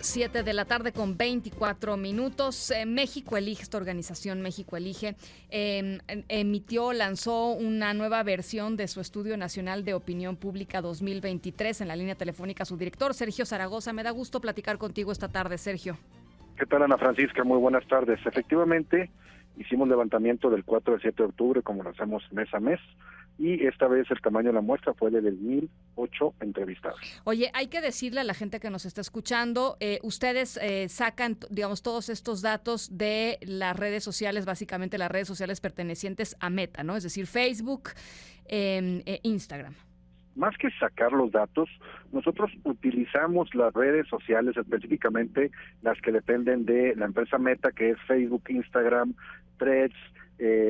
7 de la tarde con 24 minutos. México Elige, esta organización México Elige, lanzó una nueva versión de su Estudio Nacional de Opinión Pública 2023. En la línea telefónica su director, Sergio Zaragoza. Me da gusto platicar contigo esta tarde, Sergio. ¿Qué tal, Ana Francisca? Muy buenas tardes. Efectivamente, hicimos levantamiento del 4 al 7 de octubre, como lo hacemos mes a mes, y esta vez el tamaño de la muestra fue de 1,008 entrevistados. Oye, hay que decirle a la gente que nos está escuchando, ustedes sacan, digamos, todos estos datos de las redes sociales, básicamente las redes sociales pertenecientes a Meta, ¿no? Es decir, Facebook, Instagram. Más que sacar los datos, nosotros utilizamos las redes sociales, específicamente las que dependen de la empresa Meta, que es Facebook, Instagram, Threads,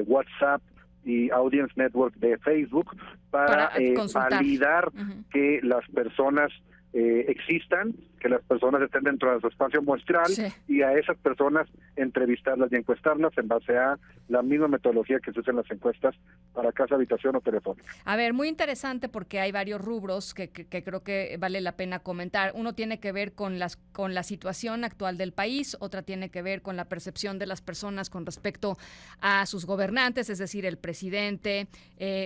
WhatsApp y Audience Network de Facebook, para validar que las personas existan, que las personas estén dentro de su espacio muestral, sí, y a esas personas entrevistarlas y encuestarlas en base a la misma metodología que se usa en las encuestas para casa, habitación o telefónica. A ver, muy interesante porque hay varios rubros que creo que vale la pena comentar. Uno tiene que ver con la situación actual del país, otra tiene que ver con la percepción de las personas con respecto a sus gobernantes, es decir, el presidente,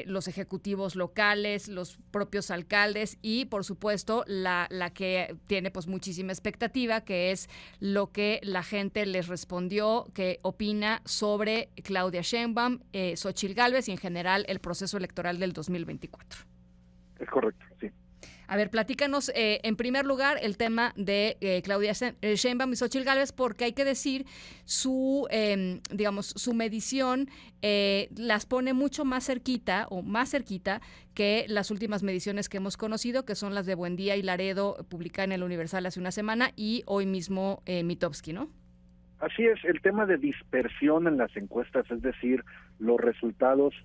los ejecutivos locales, los propios alcaldes y, por supuesto, la que tiene pues muchísima expectativa, que es lo que la gente les respondió, que opina sobre Claudia Sheinbaum, Xóchitl Gálvez y en general el proceso electoral del 2024. Es correcto, sí. A ver, platícanos en primer lugar el tema de Claudia Sheinbaum y Xóchitl Gálvez, porque hay que decir su medición las pone mucho más cerquita que las últimas mediciones que hemos conocido, que son las de Buendía y Laredo, publicadas en el Universal hace una semana, y hoy mismo Mitofsky, ¿no? Así es, el tema de dispersión en las encuestas, es decir, los resultados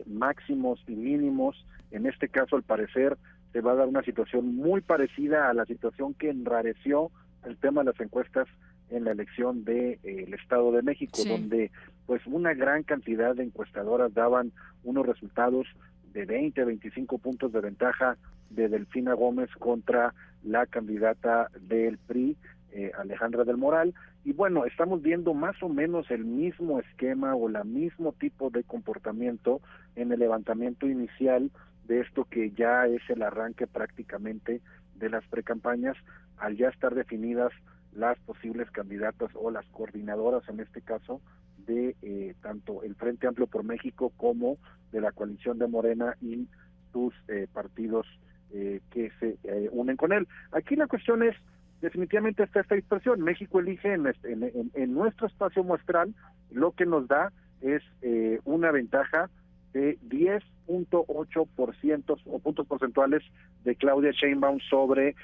máximos y mínimos, en este caso al parecer se va a dar una situación muy parecida a la situación que enrareció el tema de las encuestas en la elección del Estado de México, sí, donde pues una gran cantidad de encuestadoras daban unos resultados de 20, 25 puntos de ventaja de Delfina Gómez contra la candidata del PRI, Alejandra del Moral, y bueno, estamos viendo más o menos el mismo esquema o el mismo tipo de comportamiento en el levantamiento inicial de esto que ya es el arranque prácticamente de las precampañas, al ya estar definidas las posibles candidatas o las coordinadoras en este caso de tanto el Frente Amplio por México como de la coalición de Morena y sus partidos que se unen con él. Aquí la cuestión es, definitivamente está esta dispersión. México Elige en nuestro espacio muestral lo que nos da es una ventaja de 10.8% o puntos porcentuales de Claudia Sheinbaum sobre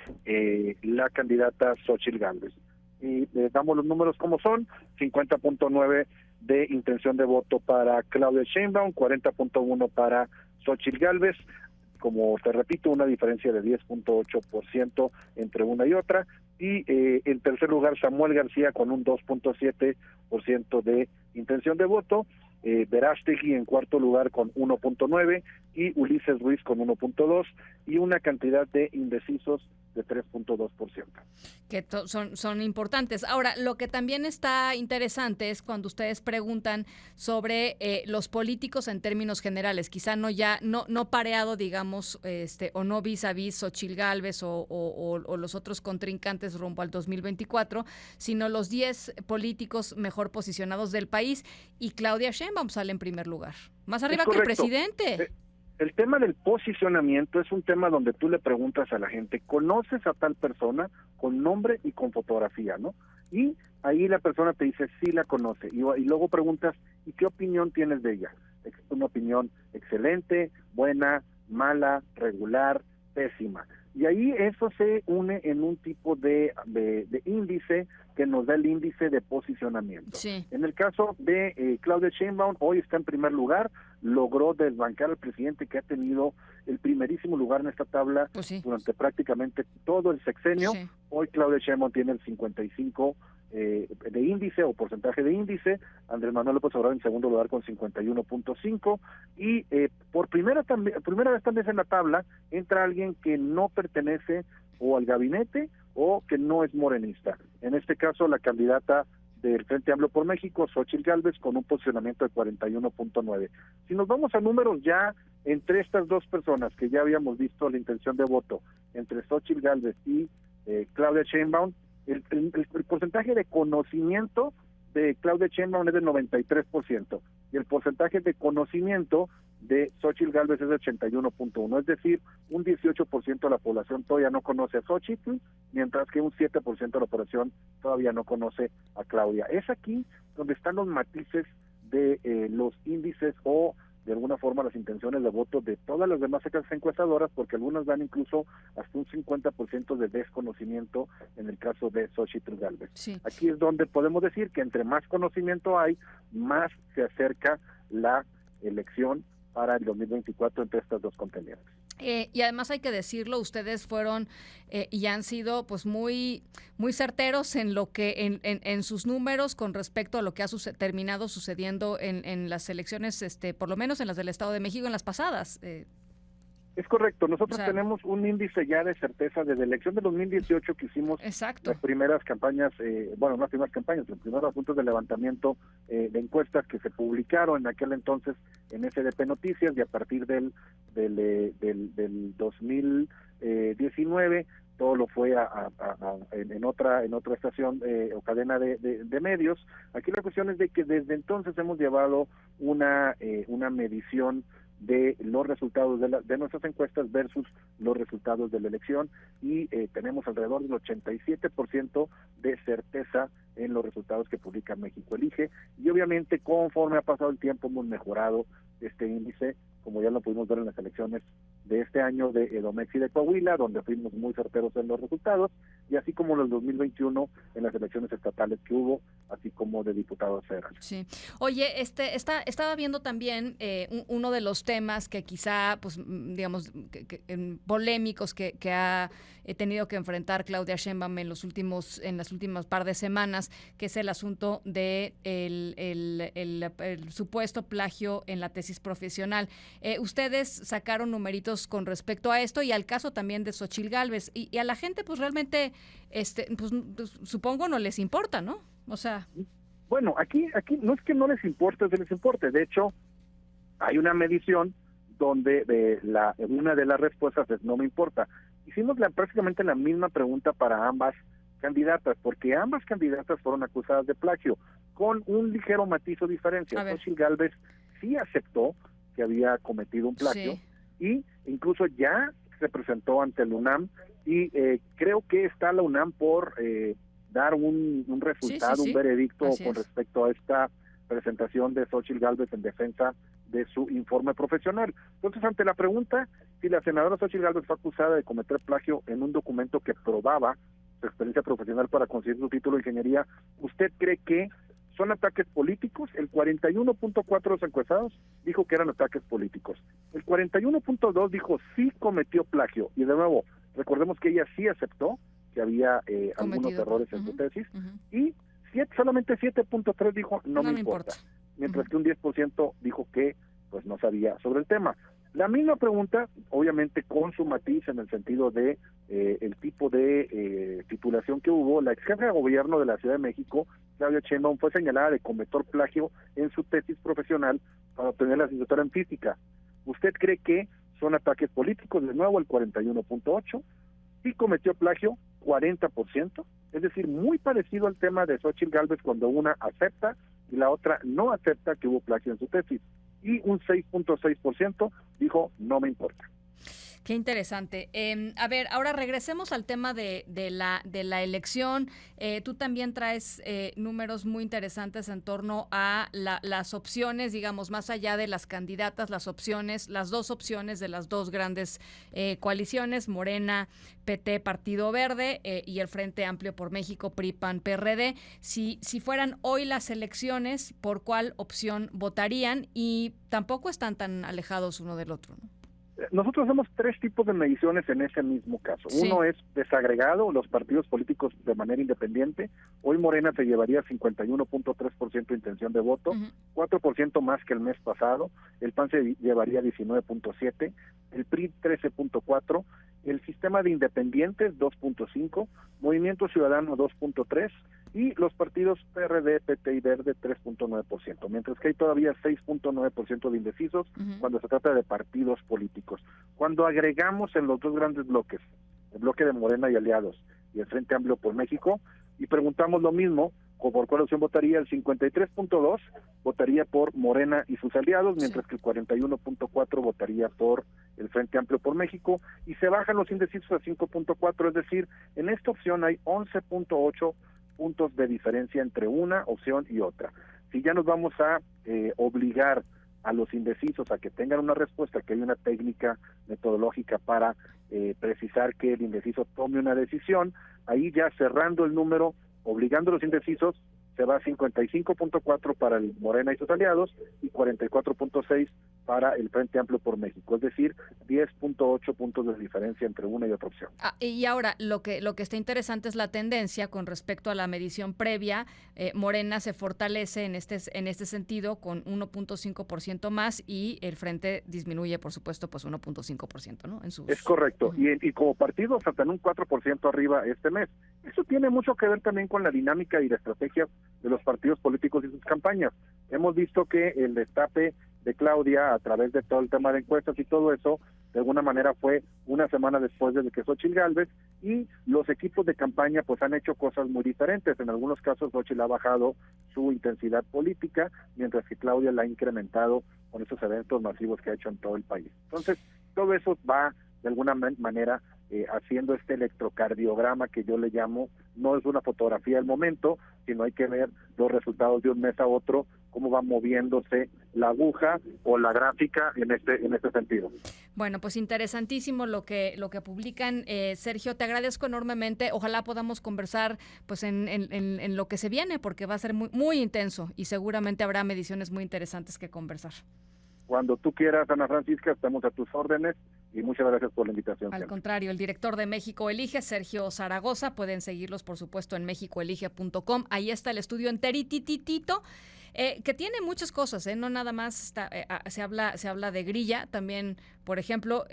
la candidata Xóchitl Gálvez. Y damos los números como son: 50.9 de intención de voto para Claudia Sheinbaum, 40.1 para Xóchitl Gálvez. Como te repito, una diferencia de 10.8% entre una y otra. Y en tercer lugar, Samuel García con un 2.7% de intención de voto. Verástegui en cuarto lugar con 1.9 y Ulises Ruiz con 1.2 y una cantidad de indecisos de 3.2%. Que son importantes. Ahora, lo que también está interesante es cuando ustedes preguntan sobre los políticos en términos generales, quizá no pareado, digamos, o no vis a vis Xóchitl Gálvez o los otros contrincantes rumbo al 2024, sino los 10 políticos mejor posicionados del país, y Claudia Sheinbaum sale en primer lugar, más arriba que el presidente. El tema del posicionamiento es un tema donde tú le preguntas a la gente, ¿conoces a tal persona? Con nombre y con fotografía, ¿no? Y ahí la persona te dice, sí la conoce. Y luego preguntas, ¿y qué opinión tienes de ella? Una opinión excelente, buena, mala, regular, pésima. Y ahí eso se une en un tipo de índice que nos da el índice de posicionamiento. Sí. En el caso de Claudia Sheinbaum, hoy está en primer lugar, logró desbancar al presidente que ha tenido el primerísimo lugar en esta tabla, pues sí, durante prácticamente todo el sexenio. Sí. Hoy Claudia Sheinbaum tiene el 55 de índice o porcentaje de índice, Andrés Manuel López Obrador en segundo lugar con 51.5 y por primera vez también en la tabla entra alguien que no pertenece o al gabinete o que no es morenista. En este caso, la candidata del Frente Amplio por México, Xóchitl Gálvez, con un posicionamiento de 41.9. Si nos vamos a números ya entre estas dos personas que ya habíamos visto la intención de voto, entre Xóchitl Gálvez y Claudia Sheinbaum, el porcentaje de conocimiento de Claudia Sheinbaum es del 93%, y el porcentaje de conocimiento de Xóchitl Gálvez es de 81.1, es decir, un 18% de la población todavía no conoce a Xóchitl, mientras que un 7% de la población todavía no conoce a Claudia. Es aquí donde están los matices de los índices o de alguna forma las intenciones de voto de todas las demás casas encuestadoras, porque algunas dan incluso hasta un 50% de desconocimiento en el caso de Xóchitl Gálvez. Sí. Aquí es donde podemos decir que entre más conocimiento hay, más se acerca la elección para el 2024 entre estas dos contendientes. Y además hay que decirlo, ustedes fueron y han sido pues muy certeros en lo que en sus números con respecto a lo que ha terminado sucediendo en las elecciones, por lo menos en las del Estado de México, en las pasadas. Es correcto, nosotros tenemos un índice ya de certeza desde la elección de 2018 que hicimos. Exacto. Las primeras campañas, no las primeras campañas, los primeros puntos de levantamiento de encuestas que se publicaron en aquel entonces en SDP Noticias, y a partir del 2019 todo lo fue en otra estación o cadena de medios. Aquí la cuestión es de que desde entonces hemos llevado una medición de los resultados de nuestras encuestas versus los resultados de la elección, y tenemos alrededor del 87% de certeza en los resultados que publica México Elige, y obviamente conforme ha pasado el tiempo hemos mejorado este índice, como ya lo pudimos ver en las elecciones de este año de Edomex y de Coahuila, donde fuimos muy certeros en los resultados, y así como en el 2021 en las elecciones estatales que hubo, así como de diputados federales. Sí. Oye, estaba viendo también uno de los temas que quizá, pues, digamos, polémicos que ha tenido que enfrentar Claudia Sheinbaum en las últimas par de semanas, que es el asunto de el supuesto plagio en la tesis profesional. Ustedes sacaron numeritos con respecto a esto y al caso también de Xóchitl Gálvez, y a la gente pues realmente pues supongo no les importa, ¿no? O sea, bueno, aquí no es que no les importe, les importe. De hecho, hay una medición donde una de las respuestas es no me importa. Hicimos prácticamente la misma pregunta para ambas candidatas, porque ambas candidatas fueron acusadas de plagio, con un ligero matiz o diferencia. Xóchitl Gálvez sí aceptó que había cometido un plagio, sí, y incluso ya se presentó ante el UNAM, y creo que está la UNAM por dar un resultado, un veredicto con respecto a esta presentación de Xóchitl Gálvez en defensa de su informe profesional. Entonces, ante la pregunta si la senadora Xóchitl Gálvez fue acusada de cometer plagio en un documento que probaba su experiencia profesional para conseguir su título de ingeniería, ¿usted cree que son ataques políticos? El 41.4% de los encuestados dijo que eran ataques políticos. El 41.2% dijo sí cometió plagio. Y de nuevo, recordemos que ella sí aceptó que había algunos errores en su tesis, y solamente 7.3% dijo no me importa. Mientras que un 10% dijo que pues no sabía sobre el tema. La misma pregunta, obviamente con su matiz en el sentido de el tipo de titulación que hubo. La ex jefa de gobierno de la Ciudad de México, Claudia Sheinbaum, fue señalada de cometer plagio en su tesis profesional para obtener la licenciatura en física. ¿Usted cree que son ataques políticos? De nuevo, el 41.8%. Sí cometió plagio, 40%, es decir, muy parecido al tema de Xóchitl Gálvez, cuando una acepta y la otra no acepta que hubo plagio en su tesis. Y un 6.6% dijo no me importa. Qué interesante. A ver, ahora regresemos al tema de la elección. Tú también traes números muy interesantes en torno a las opciones, digamos, más allá de las candidatas, las dos opciones de las dos grandes coaliciones, Morena, PT, Partido Verde, y el Frente Amplio por México, PRI, PAN, PRD. Si fueran hoy las elecciones, ¿por cuál opción votarían? Y tampoco están tan alejados uno del otro, ¿no? Nosotros hacemos tres tipos de mediciones en ese mismo caso. Sí. Uno es desagregado, los partidos políticos de manera independiente. Hoy Morena se llevaría 51.3% de intención de voto, 4% más que el mes pasado. El PAN se llevaría 19.7%, el PRI 13.4%, el sistema de independientes 2.5, Movimiento Ciudadano 2.3 y los partidos PRD, PT y Verde 3.9%, mientras que hay todavía 6.9% de indecisos cuando se trata de partidos políticos. Cuando agregamos en los dos grandes bloques, el bloque de Morena y aliados y el Frente Amplio por México, y preguntamos lo mismo, por cuál opción votaría, el 53.2 votaría por Morena y sus aliados, mientras que el 41.4 votaría por el Frente Amplio por México, y se bajan los indecisos a 5.4, es decir, en esta opción hay 11.8 puntos de diferencia entre una opción y otra. Si ya nos vamos a obligar a los indecisos a que tengan una respuesta, que hay una técnica metodológica para precisar que el indeciso tome una decisión, ahí ya cerrando el número, obligando a los indecisos, se va a 55.4 para el Morena y sus aliados y 44.6 para el Frente Amplio por México, es decir, 10.8 puntos de diferencia entre una y otra opción. Y ahora, lo que está interesante es la tendencia con respecto a la medición previa. Morena se fortalece en este sentido con 1.5% más y el Frente disminuye, por supuesto, pues 1.5%, ¿no? Es correcto, y como partido hasta en un 4% arriba este mes. Eso tiene mucho que ver también con la dinámica y la estrategia de los partidos políticos y sus campañas. Hemos visto que el destape de Claudia a través de todo el tema de encuestas y todo eso, de alguna manera fue una semana después de que Xóchitl Gálvez, y los equipos de campaña pues han hecho cosas muy diferentes. En algunos casos Xóchitl ha bajado su intensidad política, mientras que Claudia la ha incrementado con esos eventos masivos que ha hecho en todo el país. Entonces, todo eso va de alguna manera haciendo este electrocardiograma que yo le llamo. No es una fotografía del momento, sino hay que ver los resultados de un mes a otro, cómo va moviéndose la aguja o la gráfica en este sentido. Bueno, pues interesantísimo lo que publican. Sergio, te agradezco enormemente. Ojalá podamos conversar pues en lo que se viene, porque va a ser muy, muy intenso y seguramente habrá mediciones muy interesantes que conversar. Cuando tú quieras, Ana Francisca, estamos a tus órdenes y muchas gracias por la invitación. Al contrario, el director de México Elige, Sergio Zaragoza, pueden seguirlos, por supuesto, en mexicoelige.com. Ahí está el estudio enterititito, que tiene muchas cosas, no nada más se habla de grilla, también, por ejemplo,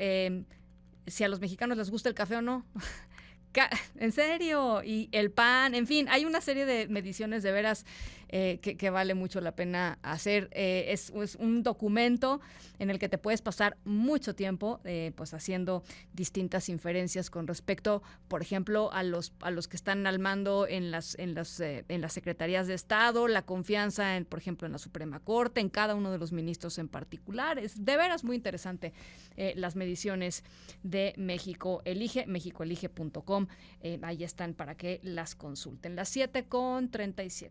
si a los mexicanos les gusta el café o no. ¿En serio? Y el pan, en fin, hay una serie de mediciones de veras que vale mucho la pena hacer. Es un documento en el que te puedes pasar mucho tiempo pues haciendo distintas inferencias con respecto, por ejemplo, a los que están al mando en las secretarías de Estado, la confianza por ejemplo, en la Suprema Corte, en cada uno de los ministros en particular. Es de veras muy interesante las mediciones de México Elige, mexicoelige.com. Ahí están para que las consulten. Las 7:37.